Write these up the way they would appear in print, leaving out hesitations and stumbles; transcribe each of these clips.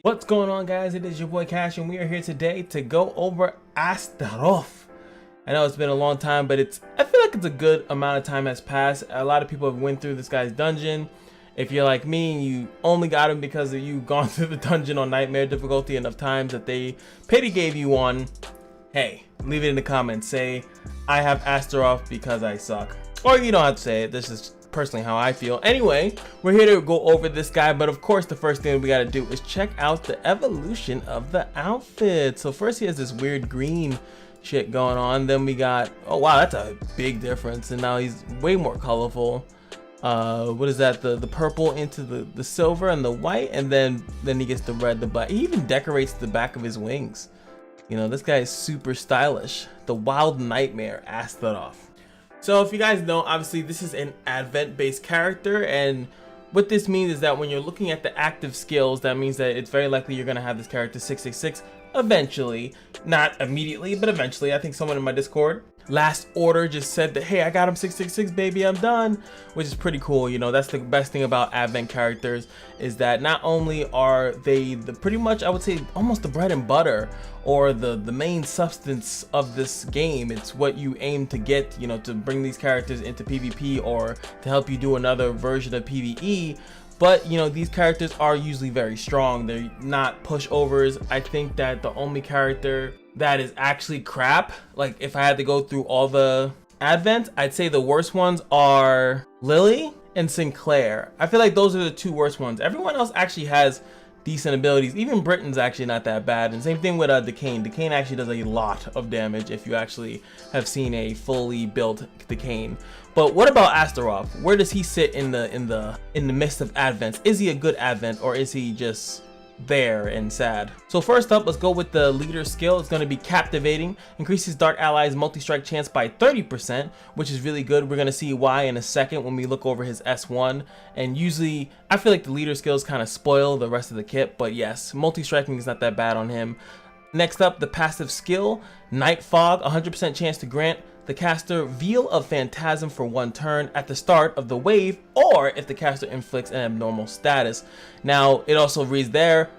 What's going on, guys? It is your boy Cash, and we are here today to go over Astaroth. I know it's been a long time, but I feel like it's a good amount of time has passed. A lot of people have went through this guy's dungeon. If you're like me and you only got him because of you gone through the dungeon on nightmare difficulty enough times that they pity gave you one, hey, leave it in the comments. Say, I have Astaroth because I suck. Or you don't have to say it. This is personally how I feel. Anyway, we're here to go over this guy, but of course the first thing we got to do is check out the evolution of the outfit. So first he has this weird green shit going on, then we got, oh wow, that's a big difference, and now he's way more colorful. What is that, the purple into the silver and the white, and then he gets the red, the black. He even decorates the back of his wings. You know, this guy is super stylish. The wild nightmare Astaroth. So if you guys know, obviously this is an advent based character, and what this means is that when you're looking at the active skills, that means that it's very likely you're going to have this character 666 eventually. Not immediately, but eventually. I think someone in my Discord last order just said that, hey, I got him 666, baby, I'm done, which is pretty cool. You know, that's the best thing about advent characters, is that not only are they pretty much, I would say, almost the bread and butter or the main substance of this game. It's what you aim to get, you know, to bring these characters into PvP or to help you do another version of PvE. But you know, these characters are usually very strong. They're not pushovers. I think that the only character that is actually crap, like if I had to go through all the advents, I'd say the worst ones are Lily and Sinclair. I feel like those are the two worst ones. Everyone else actually has decent abilities. Even Britain's actually not that bad, and same thing with Decane. Decane actually does a lot of damage if you actually have seen a fully built Decane. But what about Astaroth? Where does he sit in the midst of advents? Is he a good advent, or is he just there and sad? So first up, let's go with the leader skill. It's going to be captivating, increases dark allies multi-strike chance by 30%, which is really good. We're going to see why in a second when we look over his S1. And usually I feel like the leader skills kind of spoil the rest of the kit, but yes, multi-striking is not that bad on him. Next up, the passive skill, Night Fog, 100% chance to grant the caster Veil of Phantasm for 1 turn at the start of the wave, or if the caster inflicts an abnormal status. Now, it also reads there,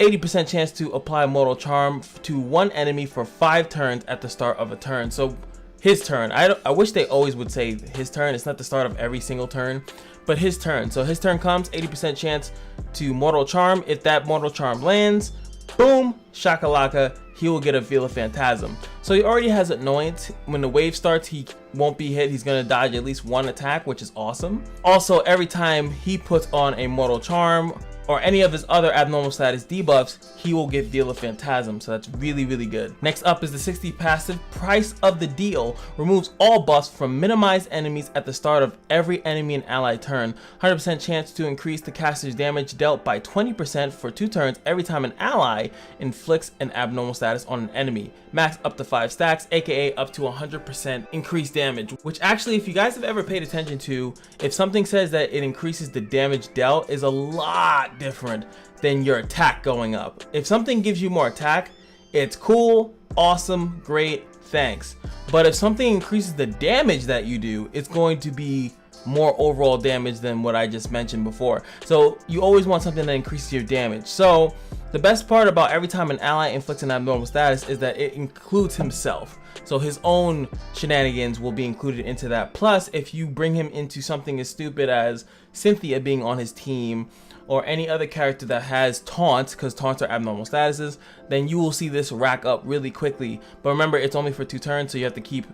80% chance to apply Mortal Charm to 1 enemy for 5 turns at the start of a turn. So his turn, I wish they always would say his turn. It's not the start of every single turn, but his turn. So his turn comes, 80% chance to Mortal Charm. If that Mortal Charm lands, boom, shakalaka, he will get a Veil of Phantasm. So he already has Annoyance. When the wave starts, he won't be hit. He's going to dodge at least 1 attack, which is awesome. Also, every time he puts on a Mortal Charm or any of his other abnormal status debuffs, he will get Veil of Phantasm, so that's really, really good. Next up is the 60 passive. Price of the deal removes all buffs from minimized enemies at the start of every enemy and ally turn. 100% chance to increase the caster's damage dealt by 20% for 2 turns every time an ally inflicts an abnormal status on an enemy. Max up to 5 stacks, aka up to 100% increased damage, which actually, if you guys have ever paid attention to, if something says that it increases the damage dealt, is a lot different than your attack going up. If something gives you more attack, it's cool, awesome, great, thanks. But if something increases the damage that you do, it's going to be more overall damage than what I just mentioned before. So you always want something that increases your damage. So the best part about every time an ally inflicts an abnormal status is that it includes himself. So his own shenanigans will be included into that. Plus, if you bring him into something as stupid as Cynthia being on his team, or any other character that has taunts, because taunts are abnormal statuses, then you will see this rack up really quickly. But remember, it's only for 2 turns, so you have to keep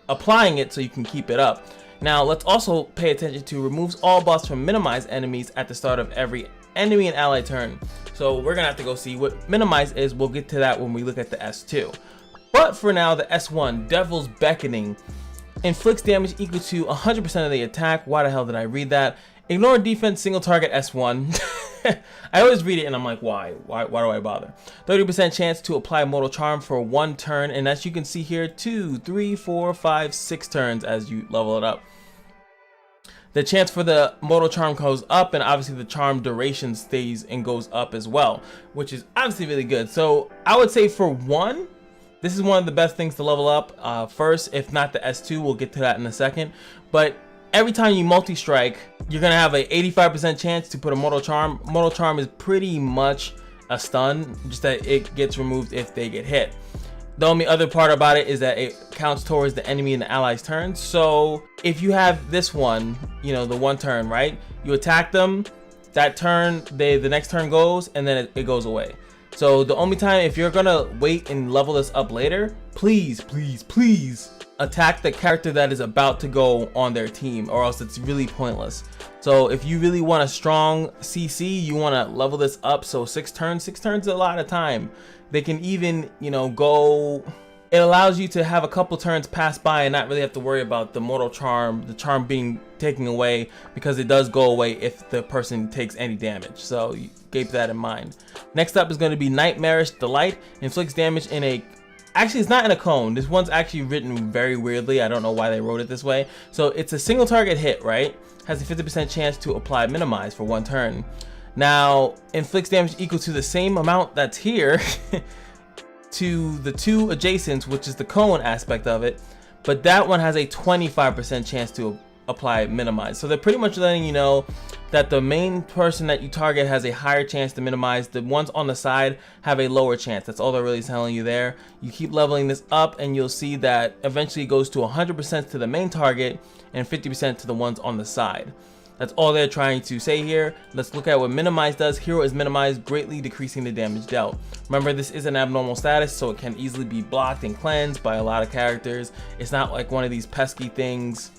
applying it so you can keep it up. Now, let's also pay attention to removes all buffs from minimized enemies at the start of every enemy and ally turn. So we're gonna have to go see what minimize is. We'll get to that when we look at the S2. But for now, the S1, Devil's Beckoning, inflicts damage equal to 100% of the attack. Why the hell did I read that? Ignore defense, single target S1. I always read it and I'm like, why do I bother? 30% chance to apply Mortal Charm for 1 turn, and as you can see here, 2, 3, 4, 5, 6 turns as you level it up. The chance for the Mortal Charm goes up, and obviously the charm duration stays and goes up as well, which is obviously really good. So I would say for 1, this is one of the best things to level up first, if not the S2. We'll get to that in a second. But every time you multi-strike, you're gonna have a 85% chance to put a Mortal Charm. Mortal Charm is pretty much a stun, just that it gets removed if they get hit. The only other part about it is that it counts towards the enemy and the ally's turn. So if you have this one, you know, the one turn, right? You attack them, that turn, the next turn goes, and then it goes away. So the only time, if you're gonna wait and level this up later, please, please, please attack the character that is about to go on their team, or else it's really pointless. So if you really want a strong CC, you want to level this up. So 6 turns is a lot of time. They can even, you know, go, it allows you to have a couple turns pass by and not really have to worry about the mortal charm, the charm being taken away, because it does go away if the person takes any damage. So you keep that in mind. Next up is going to be Nightmarish Delight. Inflicts damage in a, actually it's not in a cone. This one's actually written very weirdly. I don't know why they wrote it this way. So it's a single target hit, right? Has a 50% chance to apply minimize for 1 turn. Now, inflicts damage equal to the same amount that's here to the 2 adjacents, which is the cone aspect of it, but that one has a 25% chance to apply minimize. So they're pretty much letting you know that the main person that you target has a higher chance to minimize. The ones on the side have a lower chance. That's all they're really telling you there. You keep leveling this up and you'll see that eventually it goes to 100% to the main target and 50% to the ones on the side. That's all they're trying to say here. Let's look at what minimize does. Hero is minimized, greatly decreasing the damage dealt. Remember, this is an abnormal status, so it can easily be blocked and cleansed by a lot of characters. It's not like one of these pesky things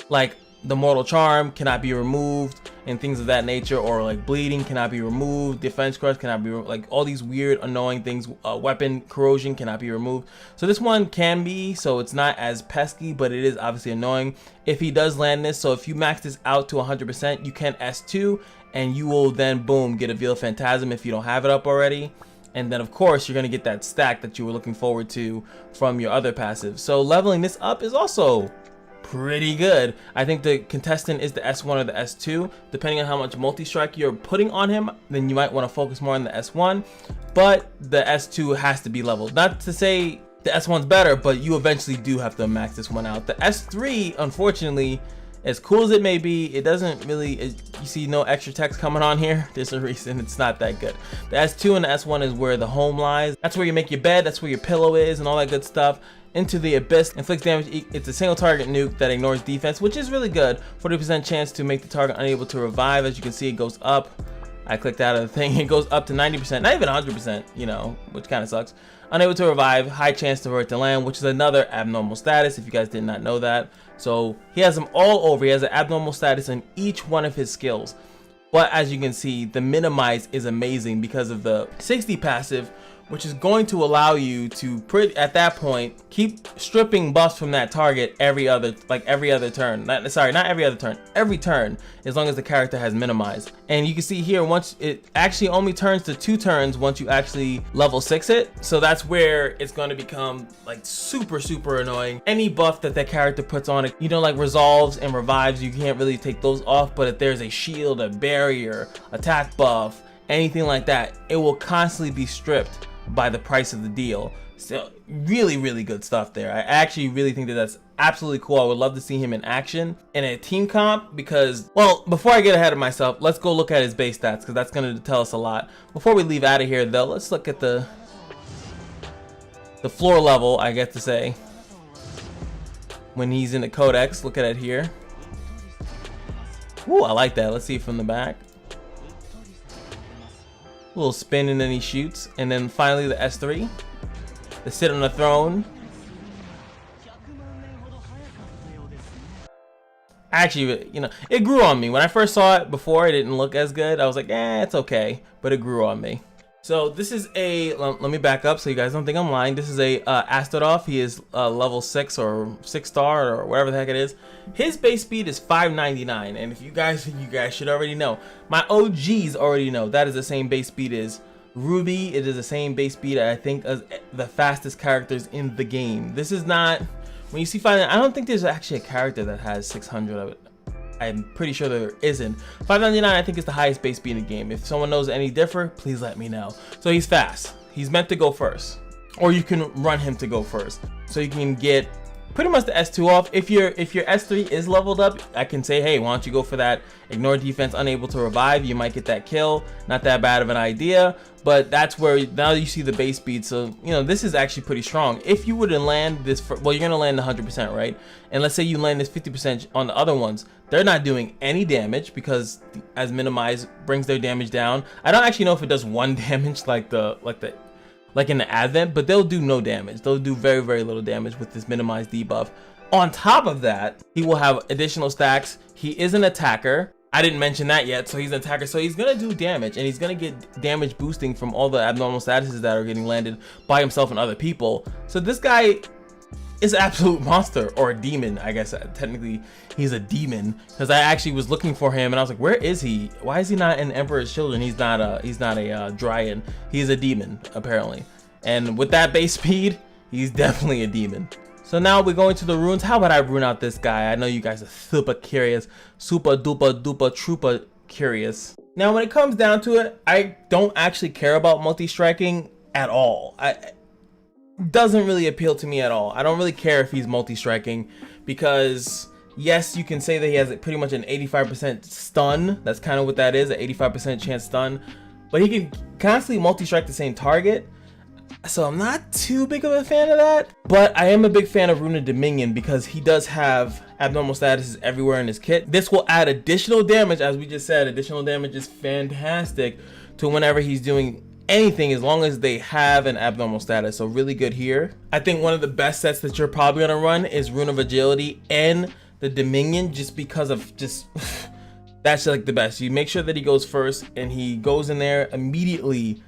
like the mortal charm cannot be removed and things of that nature, or like bleeding cannot be removed, defense crush cannot be like all these weird annoying things, weapon corrosion cannot be removed. So this one can be, so it's not as pesky, but it is obviously annoying if he does land this. So if you max this out to 100%, you can S2 and you will then boom get a Veil Phantasm if you don't have it up already. And then of course you're going to get that stack that you were looking forward to from your other passive. So leveling this up is also pretty good. I think the contestant is the S1 or the S2. Depending on how much multi-strike you're putting on him, then you might want to focus more on the S1, but the S2 has to be leveled. Not to say the S1's better, but you eventually do have to max this one out. The S3, unfortunately, as cool as it may be, it doesn't really, you see no extra text coming on here. There's a reason it's not that good. The S2 and the S1 is where the home lies. That's where you make your bed, that's where your pillow is and all that good stuff. Into the Abyss, inflicts damage, it's a single target nuke that ignores defense, which is really good. 40% chance to make the target unable to revive. As you can see, it goes up. I clicked out of the thing, it goes up to 90%, not even 100%, you know, which kind of sucks. Unable to revive, high chance to revert to land, which is another abnormal status if you guys did not know that. So he has them all over. He has an abnormal status in each one of his skills. But as you can see, the minimize is amazing because of the 60 passive, which is going to allow you to at that point keep stripping buffs from that target every other turn. Not every other turn, every turn, as long as the character has minimized. And you can see here, once it actually only turns to 2 turns once you actually level 6 it. So that's where it's going to become like super annoying. Any buff that character puts on it, you know, like resolves and revives, you can't really take those off. But if there's a shield, a barrier, attack buff, anything like that, it will constantly be stripped by the price of the deal. So really good stuff there. I actually really think that that's absolutely cool. I would love to see him in action in a team comp because, well, before I get ahead of myself, let's go look at his base stats because that's going to tell us a lot. Before we leave out of here though, let's look at the floor level, I get to say, when he's in the codex. Look at it here. Ooh, I like that. Let's see it from the back. A little spin and then he shoots. And then finally the S3. The sit on the throne. Actually, you know, it grew on me. When I first saw it before, it didn't look as good. I was like, it's okay. But it grew on me. So this is a, let me back up so you guys don't think I'm lying. This is a Astaroth. He is level 6 or 6 star or whatever the heck it is. His base speed is 599, and if you guys should already know. My OGs already know that is the same base speed as Ruby. It is the same base speed, I think, as the fastest characters in the game. This is not, when you see 599, I don't think there's actually a character that has 600 of it. I'm pretty sure there isn't. 599 I think is the highest base speed in the game. If someone knows any differ, please let me know. So he's fast. He's meant to go first. Or you can run him to go first. So you can get pretty much the S2 off. If your S3 is leveled up, I can say, hey, why don't you go for that ignore defense, unable to revive, you might get that kill. Not that bad of an idea, but that's where now you see the base speed. So you know, this is actually pretty strong. If you were to land this well, you're gonna land 100%, right? And let's say you land this 50% on the other ones, they're not doing any damage because as minimize brings their damage down. I don't actually know if it does 1 damage like in the Advent, but they'll do no damage. They'll do very, very little damage with this minimize debuff. On top of that, he will have additional stacks. He is an attacker. I didn't mention that yet. So he's an attacker. So he's gonna do damage, and he's gonna get damage boosting from all the abnormal statuses that are getting landed by himself and other people. So this guy is an absolute monster, or a demon. I guess technically he's a demon, because I actually was looking for him and I was like, where is he? Why is he not in Emperor's Children? He's not a Dryad. He's a demon apparently, and with that base speed, he's definitely a demon. So now we're going to the runes. How about I rune out this guy? I know you guys are super curious, super duper duper trooper curious. Now when it comes down to it, I don't actually care about multi-striking at all. Doesn't really appeal to me at all. I don't really care if he's multi-striking, because yes, you can say that he has pretty much an 85% stun. That's kind of what that is, an 85% chance stun, but he can constantly multi-strike the same target. So I'm not too big of a fan of that, but I am a big fan of Rune Dominion because he does have abnormal statuses everywhere in his kit. This will add additional damage, as we just said. Additional damage is fantastic to whenever he's doing anything, as long as they have an abnormal status. So really good here. I think one of the best sets that you're probably gonna run is Rune of Agility and the Dominion, just because of that's like the best. You make sure that he goes first, and he goes in there immediately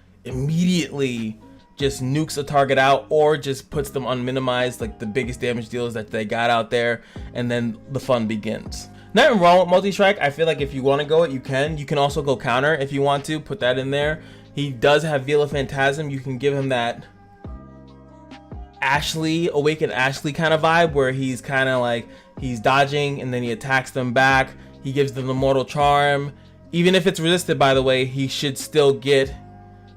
just nukes a target out, or just puts them on minimized, like the biggest damage dealers that they got out there, and then the fun begins. Nothing wrong with multi-strike. I feel like if you want to go it, you can. You can also go counter if you want to, put that in there. He does have Veil of Phantasm. You can give him that Ashley, Awakened Ashley kind of vibe, where he's kind of like, he's dodging and then he attacks them back. He gives them the Mortal Charm. Even if it's resisted, by the way, he should still get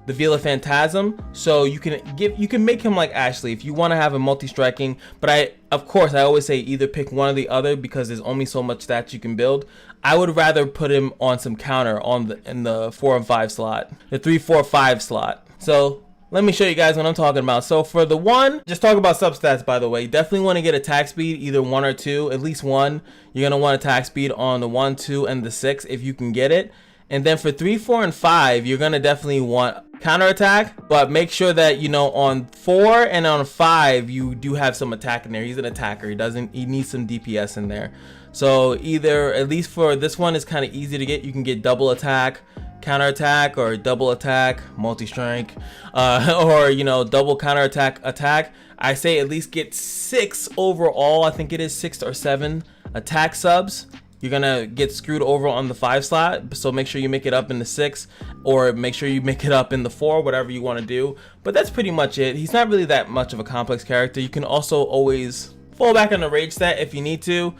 the Veil of Phantasm. So you can make him like Ashley if you want to have a multi-striking, but of course I always say either pick one or the other, because there's only so much stats you can build. I would rather put him on some counter in the 4 and 5 slot, the 3, 4, 5 slot. So let me show you guys what I'm talking about. So for the 1, just talk about substats, by the way. You definitely want to get attack speed, either 1 or 2, at least 1. You're going to want attack speed on the 1, 2, and the 6 if you can get it. And then for 3, 4, and 5, you're going to definitely want counterattack, but make sure that, you know, on 4 and on 5, you do have some attack in there. He's an attacker. He needs some DPS in there. So either, at least for this one, is kind of easy to get. You can get double attack, counterattack, or double attack, multi-strike, or, you know, double counterattack, attack. I say at least get 6 overall. I think it is 6 or 7 attack subs. You're gonna get screwed over on the 5 slot, so make sure you make it up in the 6, or make sure you make it up in the 4, whatever you want to do. But that's pretty much it. He's not really that much of a complex character. You can also always fall back on the rage stat if you need to,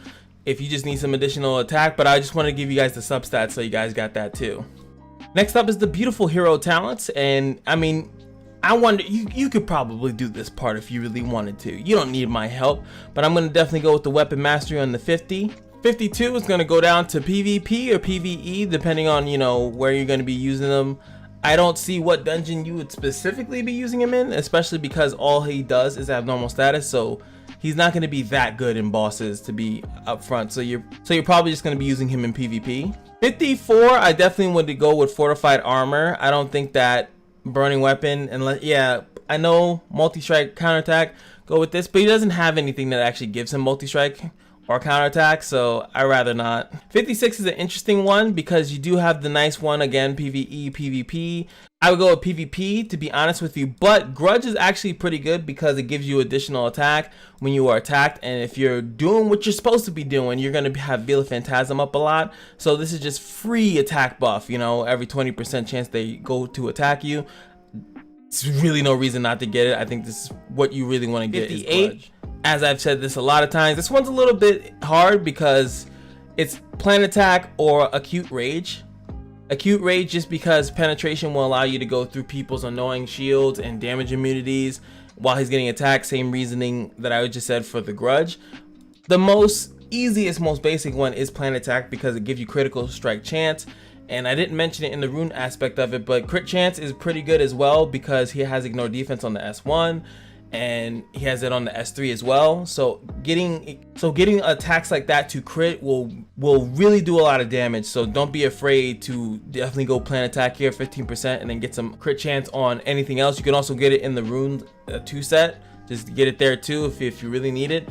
if you just need some additional attack, but I just want to give you guys the substats so you guys got that too. Next up is the beautiful hero talents, and I mean, I wonder, you could probably do this part if you really wanted to. You don't need my help, but I'm gonna definitely go with the weapon mastery on the 50. 52 is going to go down to PvP or PvE, depending on, you know, where you're going to be using them. I don't see what dungeon you would specifically be using him in, especially because all he does is abnormal status, so he's not going to be that good in bosses to be up front. So you're probably just going to be using him in PvP. 54, I definitely would go with fortified armor. I don't think that burning weapon, unless, yeah, I know multi-strike counterattack, go with this, but he doesn't have anything that actually gives him multi-strike or counterattack, so I rather not. 56 is an interesting one because you do have the nice one again, PvE, PvP. I would go with PvP, to be honest with you, but Grudge is actually pretty good because it gives you additional attack when you are attacked, and if you're doing what you're supposed to be doing, you're going to have Veil of Phantasm up a lot. So this is just free attack buff, you know, every 20% chance they go to attack you. It's really no reason not to get it. I think this is what you really want to get. 58. Is Grudge. As I've said this a lot of times, this one's a little bit hard because it's Plan Attack or Acute Rage. Acute Rage just because penetration will allow you to go through people's annoying shields and damage immunities, while he's getting attacked. Same reasoning that I just said for the grudge. The most easiest, most basic one is Plan Attack because it gives you critical strike chance. And I didn't mention it in the rune aspect of it, but crit chance is pretty good as well because he has ignore defense on the S1 and he has it on the S3 as well. So getting attacks like that to crit will really do a lot of damage. So don't be afraid to definitely go Plan Attack here, 15%, and then get some crit chance on anything else. You can also get it in the rune 2 set, just get it there too if you really need it.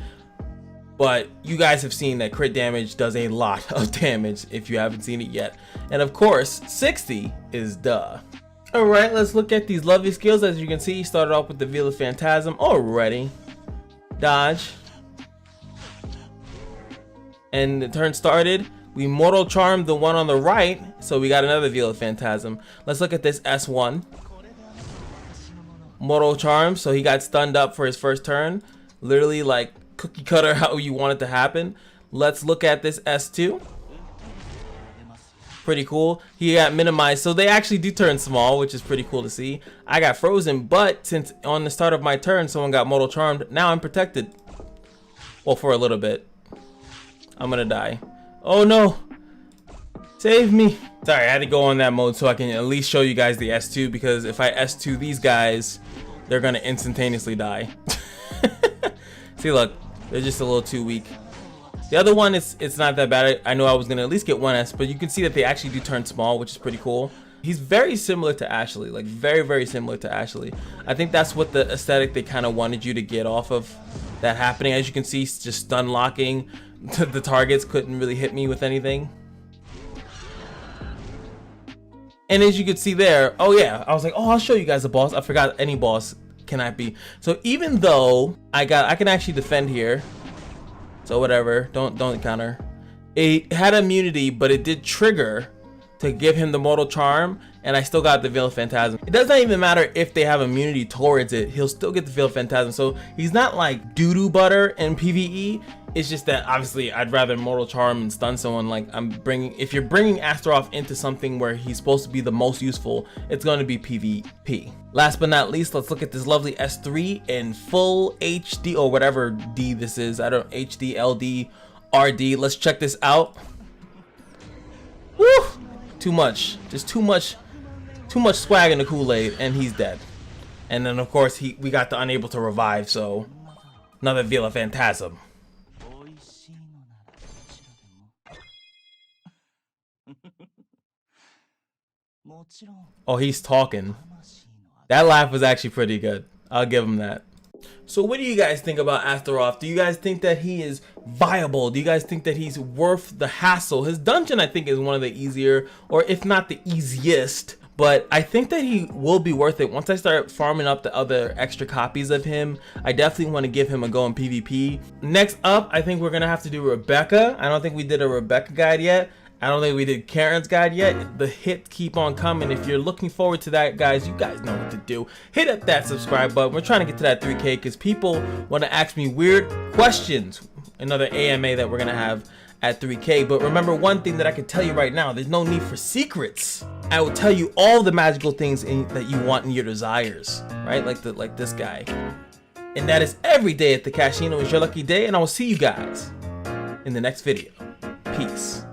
But you guys have seen that crit damage does a lot of damage if you haven't seen it yet. And of course, 60 is duh. Alright, let's look at these lovely skills. As you can see, he started off with the Veil of Phantasm already. Dodge. And the turn started. We Mortal Charm the one on the right, so we got another Veil of Phantasm. Let's look at this S1. Mortal Charm, so he got stunned up for his first turn. Literally like cookie cutter how you want it to happen. Let's look at this S2. Pretty cool. He got minimized, so they actually do turn small, which is pretty cool to see. I got frozen, but since on the start of my turn someone got Mortal Charmed, now I'm protected. Well, for a little bit. I'm gonna die. Oh no! Save me! Sorry, I had to go on that mode so I can at least show you guys the S2, because if I S2 these guys, they're gonna instantaneously die. See, look, they're just a little too weak. The other one, it's not that bad. I know I was gonna at least get one S, but you can see that they actually do turn small, which is pretty cool. He's very similar to Ashley, like very similar to Ashley. I think that's what the aesthetic they kind of wanted you to get off of that happening. As you can see, just stun locking. The targets couldn't really hit me with anything. And as you can see there, oh yeah, I was like, oh, I'll show you guys a boss. I forgot any boss cannot be. So even though I can actually defend here. So whatever, don't counter. It had immunity, but it did trigger to give him the Mortal Charm, and I still got the Veil of Phantasm. It doesn't even matter if they have immunity towards it, he'll still get the Veil of Phantasm. So he's not like doo-doo butter in PvE. It's just that obviously I'd rather Mortal Charm and stun someone. Like if you're bringing Astaroth into something where he's supposed to be the most useful, it's going to be PvP. Last but not least, let's look at this lovely S3 in full HD or whatever D this is. I don't HD, LD, RD. Let's check this out. Woo! Too much, just too much swag in the Kool-Aid, and he's dead. And then of course we got the unable to revive, so another Veil of Phantasm. Oh, he's talking. That laugh was actually pretty good. I'll give him that. So what do you guys think about Astaroth? Do you guys think that he is viable? Do you guys think that he's worth the hassle? His dungeon, I think, is one of the easier, or if not the easiest, but I think that he will be worth it. Once I start farming up the other extra copies of him, I definitely want to give him a go in PvP. Next up, I think we're gonna have to do Rebecca. I don't think we did a Rebecca guide yet. I don't think we did Karen's guide yet. The hits keep on coming. If you're looking forward to that, guys, you guys know what to do. Hit up that subscribe button. We're trying to get to that 3K because people want to ask me weird questions. Another AMA that we're going to have at 3K. But remember one thing that I can tell you right now. There's no need for secrets. I will tell you all the magical things that you want in your desires. Right? Like this guy. And that is every day at the Kashino is your lucky day. And I will see you guys in the next video. Peace.